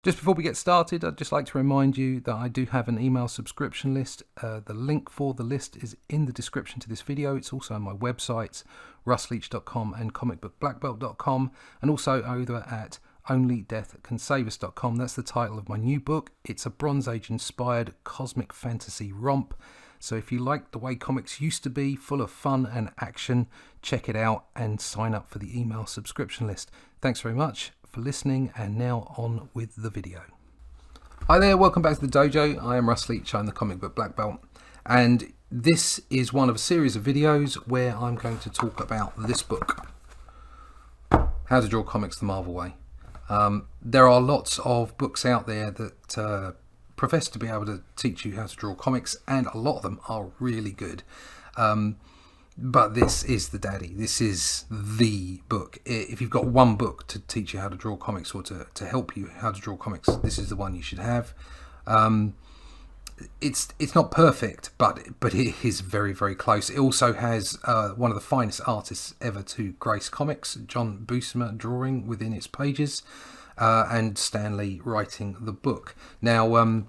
Just before we get started, I'd just like to remind you that I do have an email subscription list. The link for the list is in the description to this video. It's also on my websites, russleach.com and comicbookblackbelt.com, and also over at onlydeathcansaveus.com. That's the title of my new book. It's a Bronze Age inspired cosmic fantasy romp. So if you like the way comics used to be, full of fun and action, check it out and sign up for the email subscription list. Thanks very much for listening, and now on with the video. Hi there, welcome back to the dojo. I am Russ Leach, I'm the comic book black belt, and this is one of a series of videos where I'm going to talk about this book, How to Draw Comics the Marvel Way. There are lots of books out there that profess to be able to teach you how to draw comics, and a lot of them are really good. But this is the daddy. This is the book. If you've got one book to teach you how to draw comics, or to help you how to draw comics, this is the one you should have. It's not perfect, but it is very, very close. It also has one of the finest artists ever to grace comics, John Buscema, drawing within its pages, and Stan Lee writing the book. Now,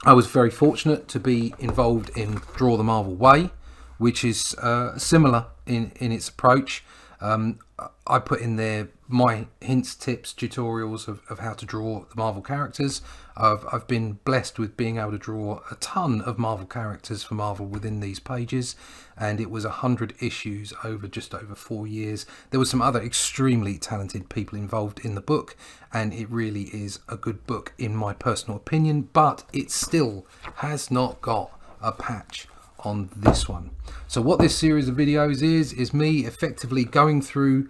I was very fortunate to be involved in Draw the Marvel Way, which is similar in its approach. I put in there my hints, tips, tutorials of how to draw the Marvel characters. I've been blessed with being able to draw a ton of Marvel characters for Marvel within these pages, and it was 100 issues over just over 4 years. There were some other extremely talented people involved in the book, and it really is a good book in my personal opinion, but it still has not got a patch on this one. So what this series of videos is me effectively going through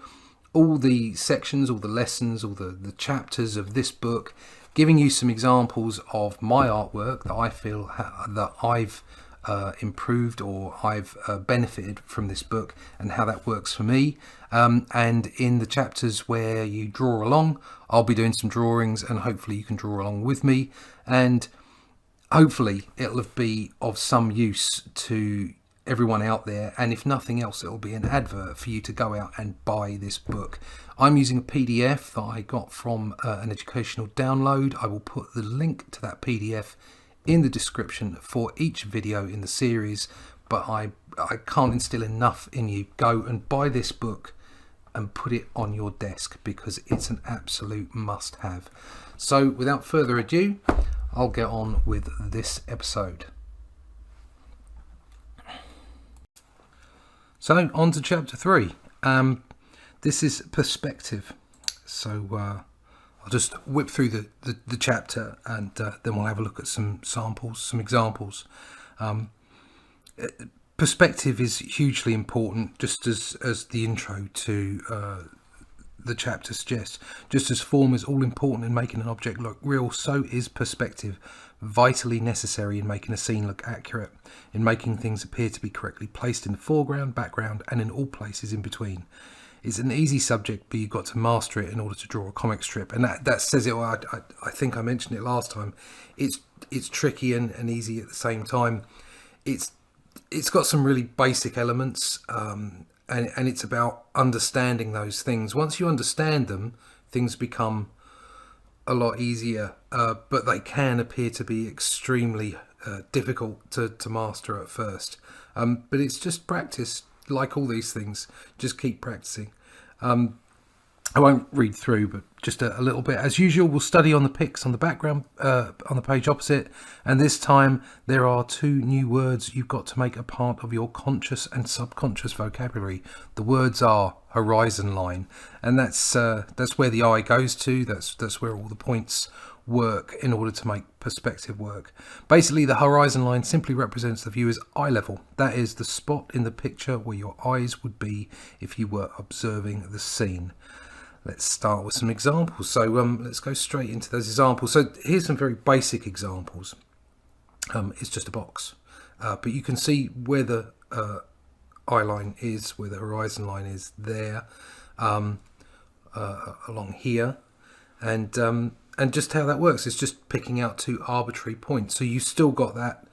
all the sections, all the lessons, all the chapters of this book, giving you some examples of my artwork that I feel that I've improved, or I've benefited from this book, and how that works for me. And in the chapters where you draw along, I'll be doing some drawings, and hopefully you can draw along with me, and hopefully it'll be of some use to everyone out there, and if nothing else, it'll be an advert for you to go out and buy this book. I'm using a PDF that I got from an educational download. I will put the link to that PDF in the description for each video in the series, but I can't instill enough in you. Go and buy this book and put it on your desk, because it's an absolute must-have. So without further ado, I'll get on with this episode. So on to chapter 3. This is perspective. So I'll just whip through the chapter, and then we'll have a look at some samples, some examples. Perspective is hugely important, just as the intro to the chapter suggests. Just as form is all important in making an object look real, so is perspective vitally necessary in making a scene look accurate, in making things appear to be correctly placed in the foreground, background, and in all places in between. It's an easy subject, but you've got to master it in order to draw a comic strip, and that says it. Well, I think I mentioned it last time. It's tricky and easy at the same time. It's got some really basic elements, and it's about understanding those things. Once you understand them, things become a lot easier, but they can appear to be extremely difficult to master at first. But it's just practice, like all these things. Just keep practicing. I won't read through, but just a little bit. As usual, we'll study on the pics on the background, on the page opposite. And this time, there are 2 new words you've got to make a part of your conscious and subconscious vocabulary. The words are horizon line, and that's where the eye goes to. That's where all the points work in order to make perspective work. Basically, the horizon line simply represents the viewer's eye level. That is the spot in the picture where your eyes would be if you were observing the scene. Let's start with some examples. So let's go straight into those examples. So here's some very basic examples. It's just a box, but you can see where the eye line is, where the horizon line is there, along here, and just how that works. It's just picking out 2 arbitrary points. So you still got that.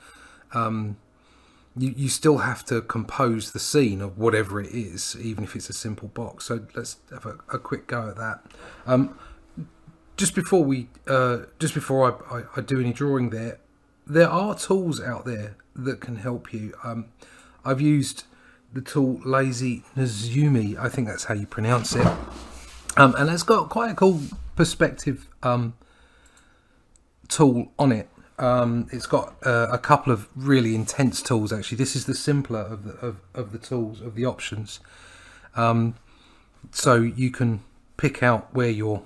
You still have to compose the scene of whatever it is, even if it's a simple box. So let's have a quick go at that. just before I do any drawing there are tools out there that can help you. I've used the tool Lazy Nezumi, I think that's how you pronounce it, and it's got quite a cool perspective tool on it. It's got a couple of really intense tools. Actually, this is the simpler of the tools, of the options. So you can pick out where your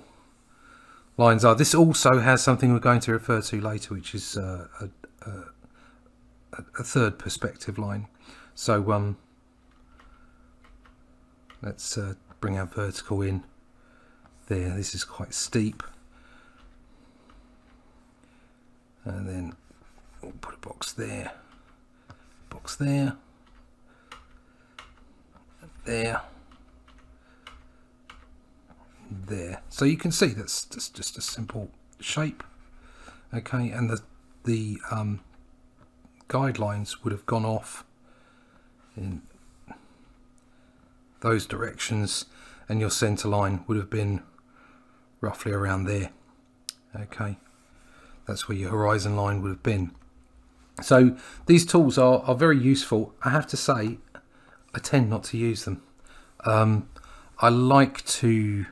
lines are. This also has something we're going to refer to later, which is a third perspective line. So let's bring our vertical in there. This is quite steep, and then we'll put a box there, there, there. So you can see that's just a simple shape. Okay, and the guidelines would have gone off in those directions, and your center line would have been roughly around there. Okay, that's where your horizon line would have been. So these tools are very useful. I have to say, I tend not to use them. I like to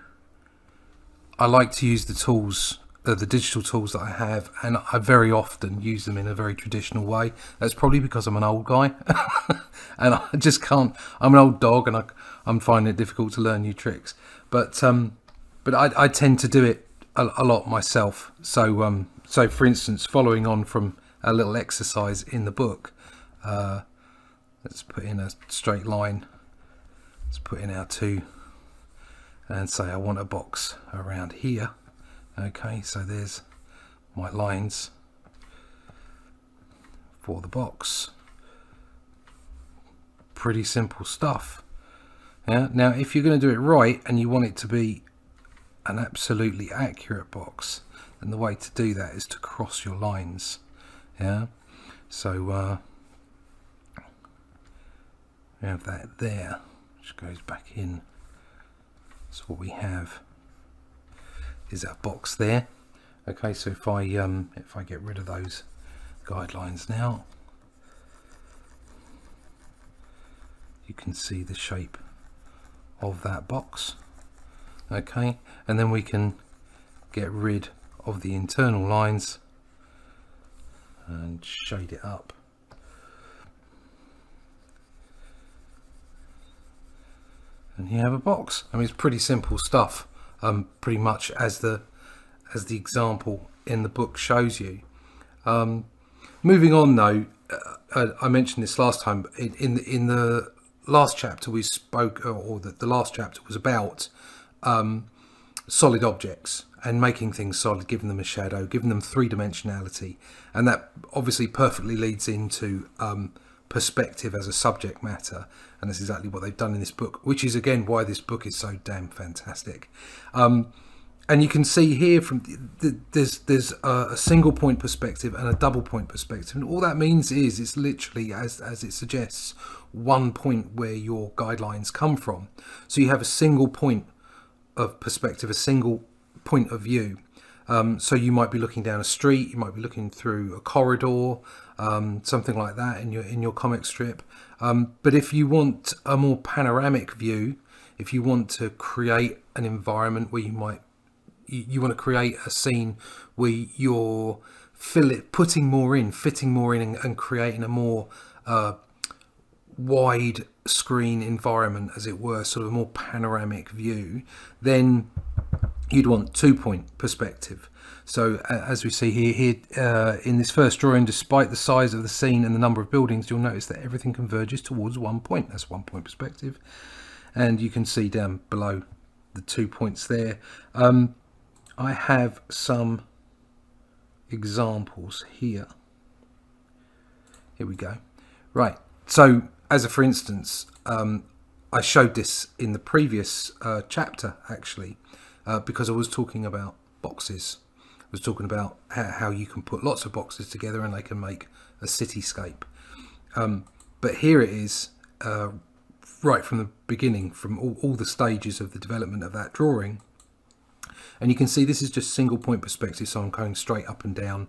use the tools, the digital tools that I have, and I very often use them in a very traditional way. That's probably because I'm an old guy and I just can't. I'm an old dog, and I'm finding it difficult to learn new tricks. But I tend to do it a lot myself. So for instance, following on from a little exercise in the book, let's put in a straight line. Let's put in our 2, and say I want a box around here. Okay, so there's my lines for the box. Pretty simple stuff. Yeah. Now, if you're going to do it right and you want it to be an absolutely accurate box, then the way to do that is to cross your lines. Yeah. So we have that there, which goes back in. So what we have is that box there. Okay, so if I get rid of those guidelines now, you can see the shape of that box. Okay, and then we can get rid of the internal lines and shade it up. And you have a box. I mean, it's pretty simple stuff, pretty much as the example in the book shows you. Moving on though, I mentioned this last time. In the last chapter we spoke, or the last chapter was about solid objects and making things solid, giving them a shadow, giving them three-dimensionality, and that obviously perfectly leads into perspective as a subject matter, and that's exactly what they've done in this book, which is again why this book is so damn fantastic. And you can see here from there's a single point perspective and a double point perspective, and all that means is it's literally, as it suggests, one point where your guidelines come from. So you have a single point of perspective, a single point of view. So you might be looking down a street, you might be looking through a corridor, something like that in your comic strip. But if you want a more panoramic view, if you want to create an environment where you want to create a scene where you're fitting more in and creating a more wide screen environment, as it were, sort of a more panoramic view, then you'd want 2-point perspective. So as we see here in this first drawing, despite the size of the scene and the number of buildings, you'll notice that everything converges towards 1 point. That's 1-point perspective. And you can see down below the 2 points there. I have some examples here. Here we go. Right. So as a for instance, I showed this in the previous chapter, actually, because I was talking about boxes. I was talking about how you can put lots of boxes together and they can make a cityscape. But here it is, right from the beginning, from all the stages of the development of that drawing. And you can see this is just single point perspective, so I'm going straight up and down.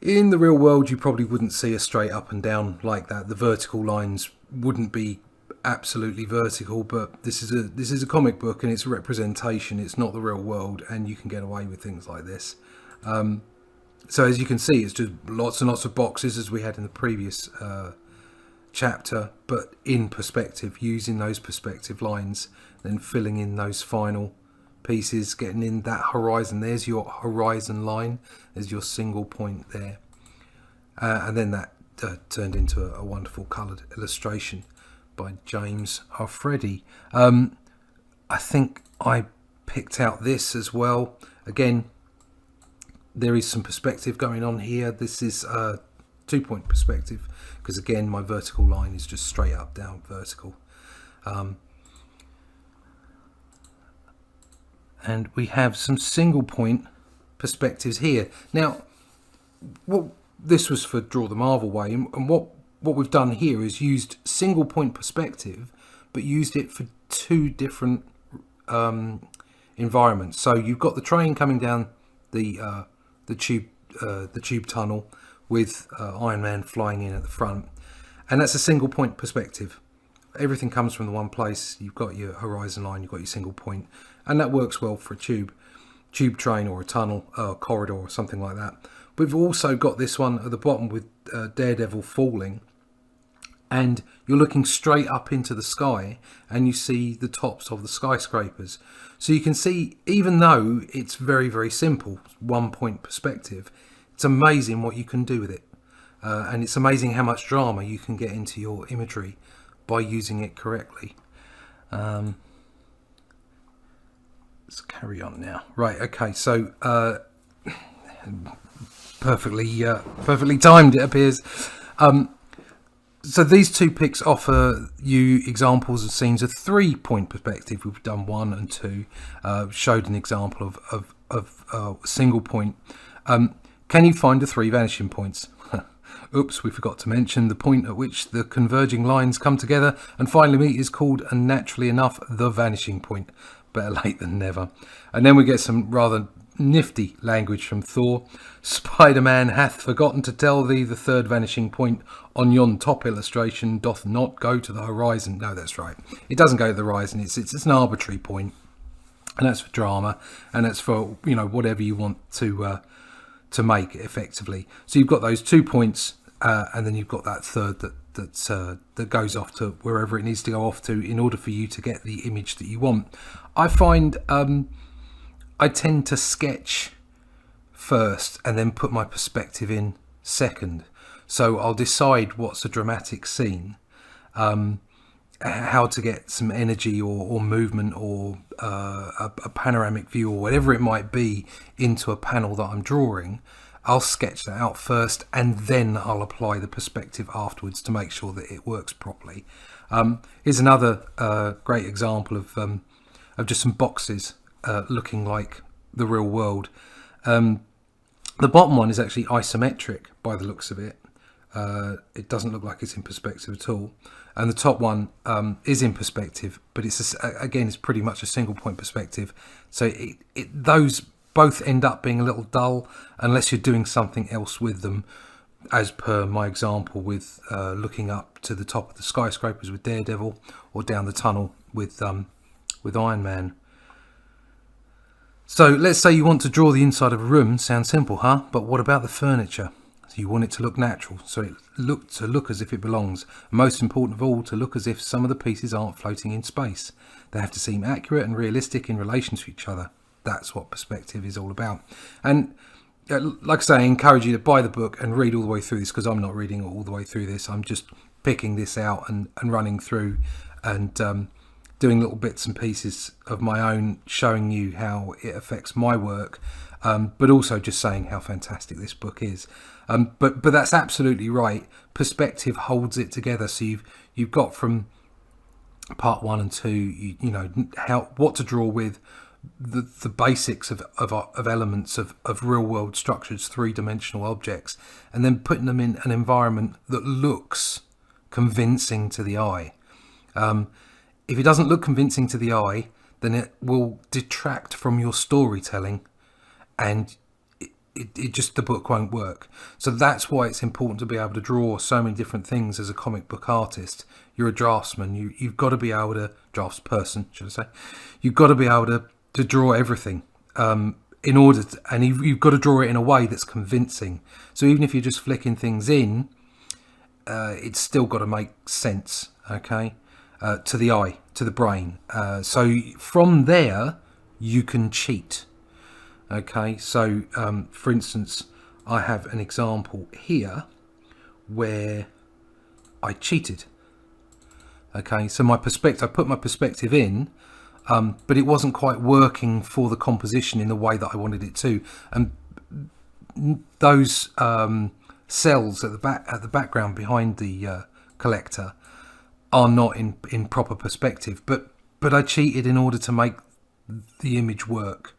In the real world, you probably wouldn't see a straight up and down like that. The vertical lines wouldn't be absolutely vertical, but this is a comic book and it's a representation. It's not the real world, and you can get away with things like this. So as you can see, it's just lots and lots of boxes as we had in the previous chapter, but in perspective, using those perspective lines, then filling in those final pieces, getting in that horizon. There's your horizon line, there's your single point there, and then that turned into a wonderful coloured illustration by James Alfredi. I think I picked out this as well. Again, there is some perspective going on here. This is 2-point perspective, because again my vertical line is just straight up down vertical. And we have some single point perspectives here. Now, this was for Draw the Marvel Way, and what we've done here is used single point perspective, but used it for 2 different environments. So you've got the train coming down the tube tunnel with Iron Man flying in at the front, and that's a single point perspective. Everything comes from the one place. You've got your horizon line, you've got your single point, and that works well for a tube train or a tunnel or a corridor or something like that. We've also got this one at the bottom with Daredevil falling, and you're looking straight up into the sky and you see the tops of the skyscrapers. So you can see, even though it's very, very simple, 1-point perspective, it's amazing what you can do with it. And it's amazing how much drama you can get into your imagery by using it correctly. Let's carry on now. Right, okay, so perfectly timed, it appears. So these 2 picks offer you examples of scenes of 3-point perspective. We've done 1 and 2. Showed an example of single point. Can you find the 3 vanishing points? Oops, we forgot to mention the point at which the converging lines come together and finally meet is called, and naturally enough, the vanishing point. Better late than never. And then we get some rather nifty language from Thor. Spider-Man hath forgotten to tell thee the 3rd vanishing point on yon top illustration doth not go to the horizon. No, that's right. It doesn't go to the horizon. It's an arbitrary point, and that's for drama, and that's for, you know, whatever you want to make it effectively. So you've got those 2 points, and then you've got that 3rd that goes off to wherever it needs to go off to in order for you to get the image that you want. I find I tend to sketch first and then put my perspective in second. So I'll decide what's a dramatic scene, how to get some energy or movement or a panoramic view or whatever it might be into a panel that I'm drawing. I'll sketch that out first and then I'll apply the perspective afterwards to make sure that it works properly. Here's another great example of just some boxes looking like the real world. The bottom one is actually isometric by the looks of it. It doesn't look like it's in perspective at all. And the top one is in perspective, but again, it's pretty much a single point perspective. So those both end up being a little dull unless you're doing something else with them, as per my example with looking up to the top of the skyscrapers with Daredevil, or down the tunnel with Iron Man. So let's say you want to draw the inside of a room. Sounds simple, huh? But what about the furniture? So you want it to look natural, so it to look as if it belongs. Most important of all, to look as if some of the pieces aren't floating in space. They have to seem accurate and realistic in relation to each other. That's what perspective is all about. And like I say, I encourage you to buy the book and read all the way through this, because I'm not reading all the way through this. I'm just picking this out and running through and doing little bits and pieces of my own, showing you how it affects my work, but also just saying how fantastic this book is. But that's absolutely right. Perspective holds it together. So you've got from part 1 and 2, you know what to draw with, the basics of elements of real world structures, 3-dimensional objects, and then putting them in an environment that looks convincing to the eye. If it doesn't look convincing to the eye, then it will detract from your storytelling, and it just, the book won't work. So that's why it's important to be able to draw so many different things as a comic book artist. You're a draftsman. You've got to be able to, draftsperson, should I say? You've got to be able to draw everything in order to, and you've got to draw it in a way that's convincing. So even if you're just flicking things in, it's still got to make sense, okay, to the eye, to the brain. So from there, you can cheat. Okay, so for instance, I have an example here where I cheated. Okay, so my perspective, I put my perspective in, but it wasn't quite working for the composition in the way that I wanted it to. And those cells at the background behind the collector are not in proper perspective. But I cheated in order to make the image work.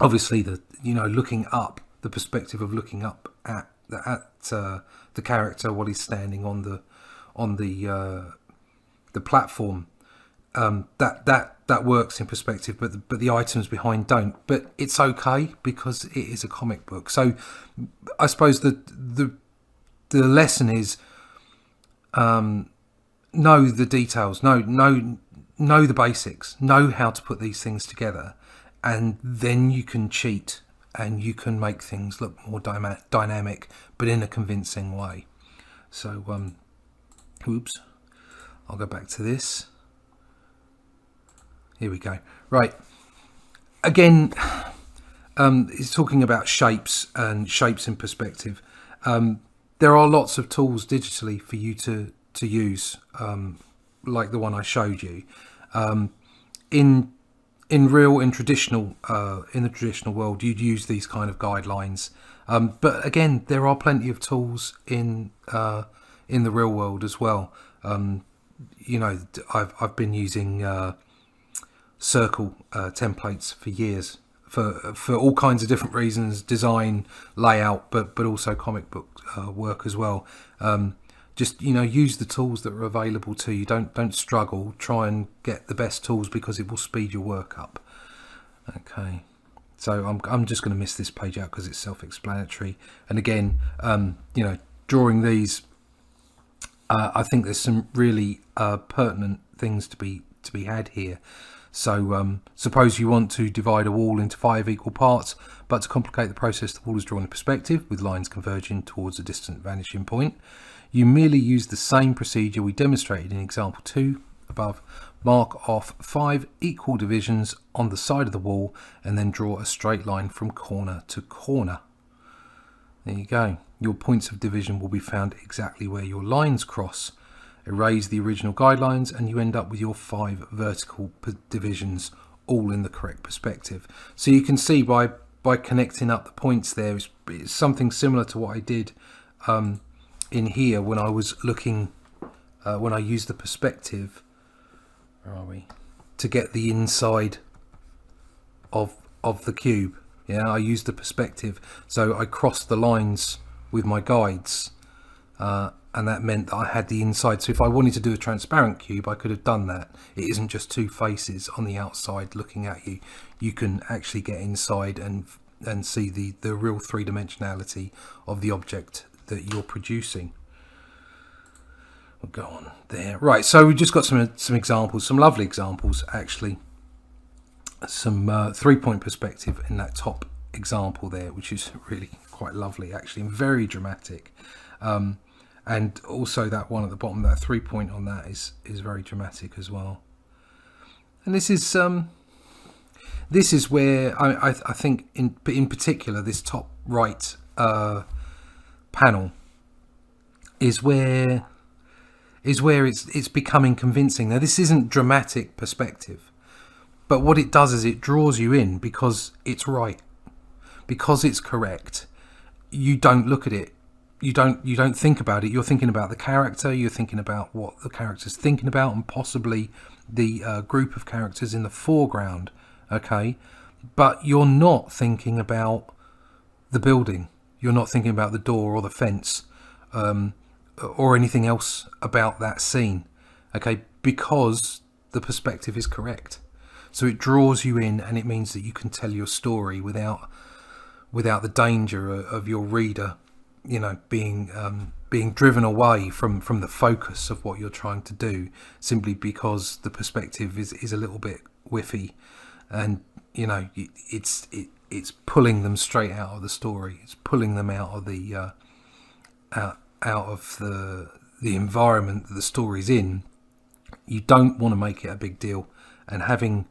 Obviously, looking up, the perspective of looking up at the character while he's standing on the platform, that works in perspective, but the items behind don't. But it's okay because it is a comic book. So I suppose the lesson is know the details, know the basics, know how to put these things together. And then you can cheat and you can make things look more dynamic, but in a convincing way. So, oops, I'll go back to this. Here we go. Right. Again, it's talking about shapes and shapes in perspective. There are lots of tools digitally for you to use, like the one I showed you. In the traditional world, you'd use these kind of guidelines, but again, there are plenty of tools in the real world as well. I've been using circle templates for years for all kinds of different reasons, design, layout, but also comic book work as well. Just use the tools that are available to you. Don't struggle. Try and get the best tools because it will speed your work up. Okay, so I'm just going to miss this page out because it's self-explanatory. And again, drawing these, I think there's some really pertinent things to be had here. So suppose you want to divide a wall into 5 equal parts, but to complicate the process, the wall is drawn in perspective with lines converging towards a distant vanishing point. You merely use the same procedure we demonstrated in example 2 above. Mark off 5 equal divisions on the side of the wall and then draw a straight line from corner to corner. There you go. Your points of division will be found exactly where your lines cross. Erase the original guidelines and you end up with your 5 vertical divisions, all in the correct perspective. So you can see by connecting up the points there, it's something similar to what I did in here when I was looking, when I used the perspective, where are we, to get the inside of the cube. Yeah, I used the perspective, so I crossed the lines with my guides, and that meant that I had the inside. So if I wanted to do a transparent cube, I could have done that. It isn't just 2 faces on the outside looking at you. You can actually get inside and see the real 3-dimensionality of the object that you're producing. We'll go on there. Right, so we've just got some examples, some lovely examples actually. Some 3-point perspective in that top example there, which is really quite lovely actually, and very dramatic. And also that one at the bottom, that 3-point on that is very dramatic as well. And this is where I think in particular this top right panel is where it's becoming convincing. Now this isn't dramatic perspective, but what it does is it draws you in because it's right, because it's correct. You don't look at it, you don't think about it. You're thinking about the character, you're thinking about what the character's thinking about, and possibly the group of characters in the foreground. Okay, but you're not thinking about the building, you're not thinking about the door or the fence, or anything else about that scene. Okay, because the perspective is correct. So it draws you in, and it means that you can tell your story without the danger of your reader, you know, being driven away from the focus of what you're trying to do, simply because the perspective is a little bit whiffy, and you know, it's pulling them straight out of the story. It's pulling them out of the the environment that the story's in. You don't want to make it a big deal, and having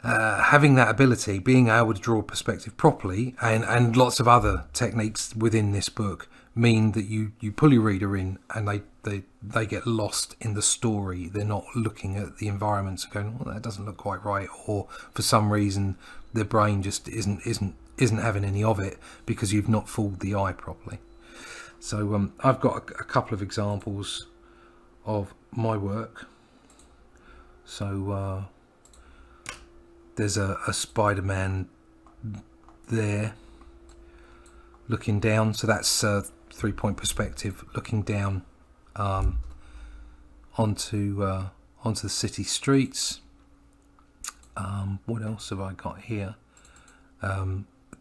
that ability, being able to draw perspective properly, and lots of other techniques within this book mean that you pull your reader in, and they get lost in the story. They're not looking at the environments and going, well, that doesn't look quite right, or for some reason their brain just isn't having any of it because you've not fooled the eye properly. So I've got a couple of examples of my work. So there's a Spider-Man there looking down, so that's 3-point perspective looking down onto the city streets. What else have I got here?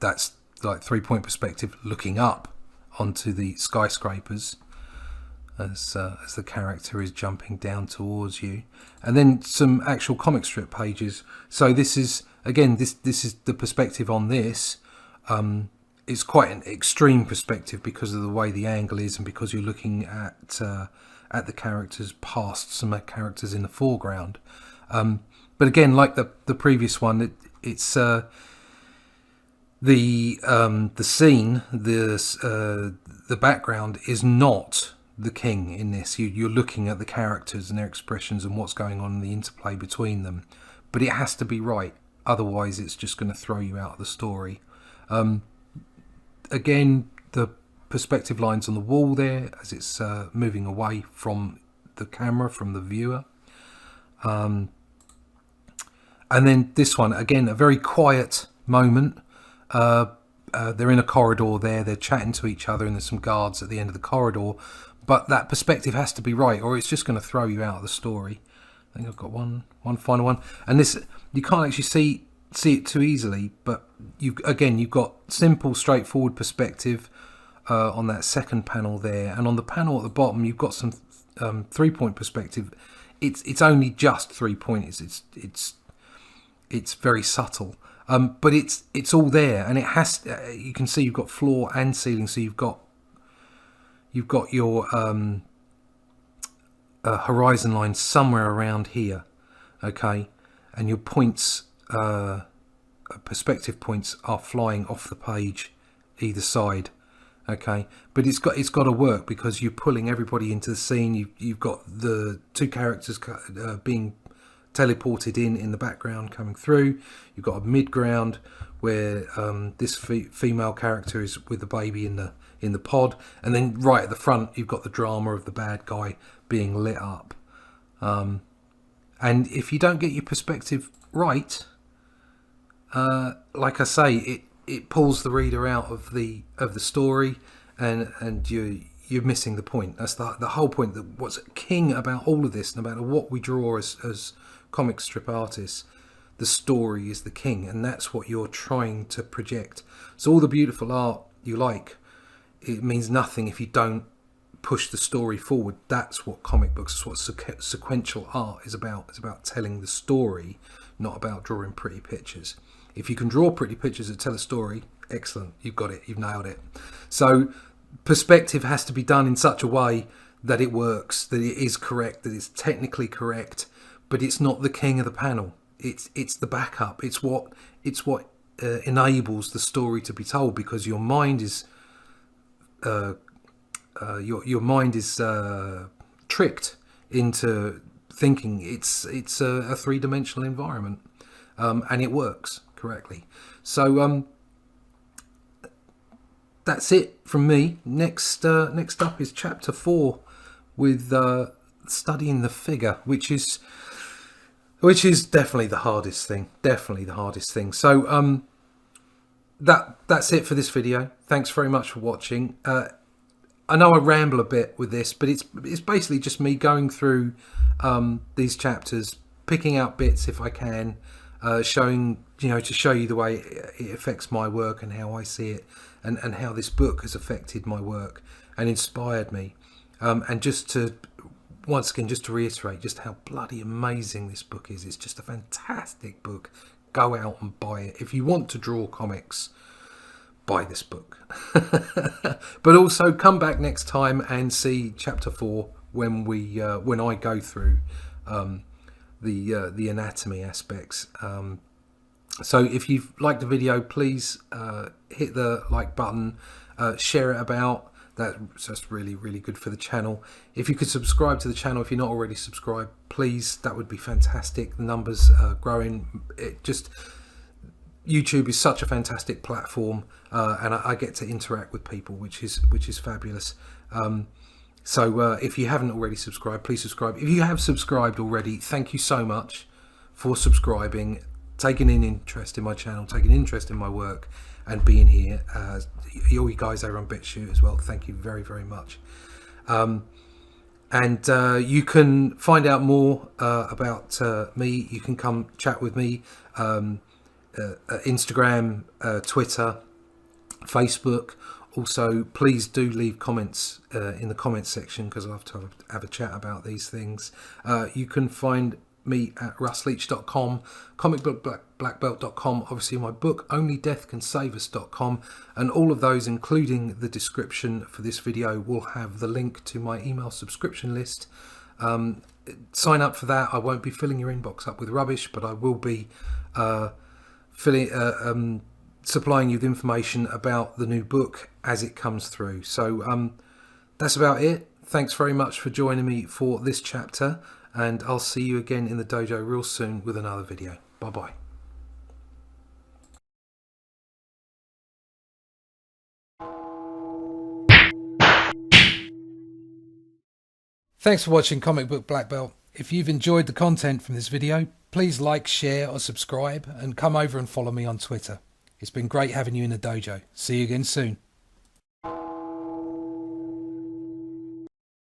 That's like 3-point perspective looking up onto the skyscrapers as the character is jumping down towards you, and then some actual comic strip pages. So this is, again, this is the perspective on this. It's quite an extreme perspective because of the way the angle is, and because you're looking at the characters past some characters in the foreground. But again, like the previous one, it's the scene, the background is not the king in this. You're looking at the characters and their expressions and what's going on in the interplay between them, but it has to be right, otherwise it's just going to throw you out of the story. Again, the perspective lines on the wall there as it's moving away from the camera, from the viewer. And then this one, again, a very quiet moment. They're in a corridor there, they're chatting to each other, and there's some guards at the end of the corridor, but that perspective has to be right, or it's just going to throw you out of the story. I think I've got one final one, and this, you can't actually see it too easily, but you've got simple, straightforward perspective on that second panel there, and on the panel at the bottom you've got some 3-point perspective. It's only just 3 points. It's very subtle. But it's all there, and it has. You can see you've got floor and ceiling, so you've got your horizon line somewhere around here, okay, and your points, perspective points, are flying off the page either side, okay. But it's got to work because you're pulling everybody into the scene. You've got the two characters being teleported in the background coming through. You've got a mid-ground where this female character is with the baby in the pod, and then right at the front you've got the drama of the bad guy being lit up. And if you don't get your perspective right, like I say, it pulls the reader out of the story, and you're missing the point. That's the whole point. That what's king about all of this, no matter what we draw as comic strip artists, the story is the king, and that's what you're trying to project. So all the beautiful art you like, it means nothing if you don't push the story forward. That's what comic books, that's what sequential art is about. It's about telling the story, not about drawing pretty pictures. If you can draw pretty pictures that tell a story, excellent, you've got it, you've nailed it. So perspective has to be done in such a way that it works, that it is correct, that it's technically correct, but it's not the king of the panel. It's the backup. It's what enables the story to be told, because your mind is your mind is tricked into thinking it's a three-dimensional environment, and it works correctly. So that's it from me. Next up is chapter 4 with studying the figure, which is definitely the hardest thing. So that's it for this video. Thanks very much for watching. I know I ramble a bit with this, but it's basically just me going through these chapters, picking out bits if I can, showing, to show you the way it affects my work and how I see it, and how this book has affected my work and inspired me. And just to, once again, just to reiterate just how bloody amazing this book is. It's just a fantastic book. Go out and buy it. If you want to draw comics, buy this book. But also come back next time and see chapter 4 when I go through the anatomy aspects. So if you've liked the video, please hit the like button, share it about. That's really, really good for the channel. If you could subscribe to the channel if you're not already subscribed, please, that would be fantastic. The numbers are growing. YouTube is such a fantastic platform, and I get to interact with people, which is fabulous. So if you haven't already subscribed, please subscribe. If you have subscribed already, thank you so much for subscribing, taking an interest in my channel, taking an interest in my work, and being here. All you guys over on BitChute as well, thank you very, very much. And you can find out more about me. You can come chat with me. Instagram, Twitter, Facebook. Also, please do leave comments in the comments section, because I love to have a chat about these things. You can find me at russleach.com, comicbookblackbelt.com, obviously my book onlydeathcansavus.com, and all of those, including the description for this video, will have the link to my email subscription list. Sign up for that. I won't be filling your inbox up with rubbish, but I will be supplying you with information about the new book as it comes through. So that's about it. Thanks very much for joining me for this chapter, and I'll see you again in the dojo real soon with another video. Bye bye. Thanks for watching Comic Book Black Belt. If you've enjoyed the content from this video, please like, share or subscribe, and come over and follow me on Twitter. It's been great having you in the dojo. See you again soon.